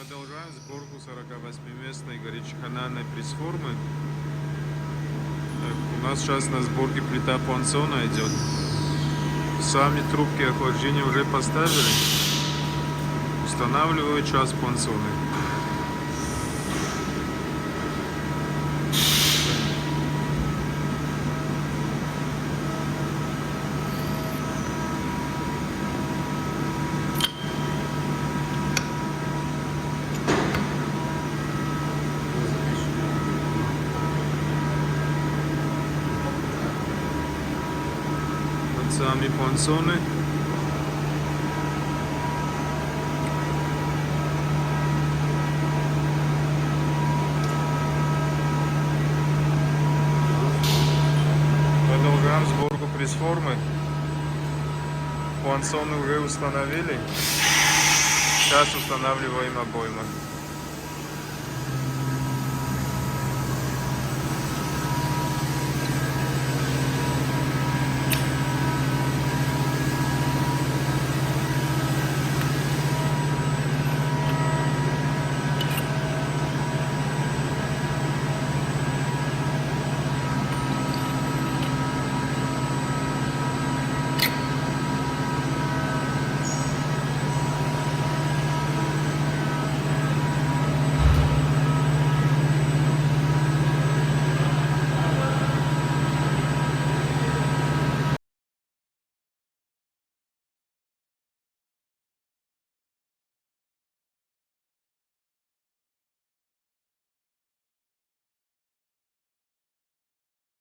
Продолжаем сборку 48-местной горячеканальной пресс-формы. У нас сейчас на сборке плита понсона идет. Сами трубки охлаждения уже поставили. Устанавливаю час понсоны. Сами понсоны. Продолжаем сборку пресс-формы. Понсоны уже установили. Сейчас устанавливаем обойму.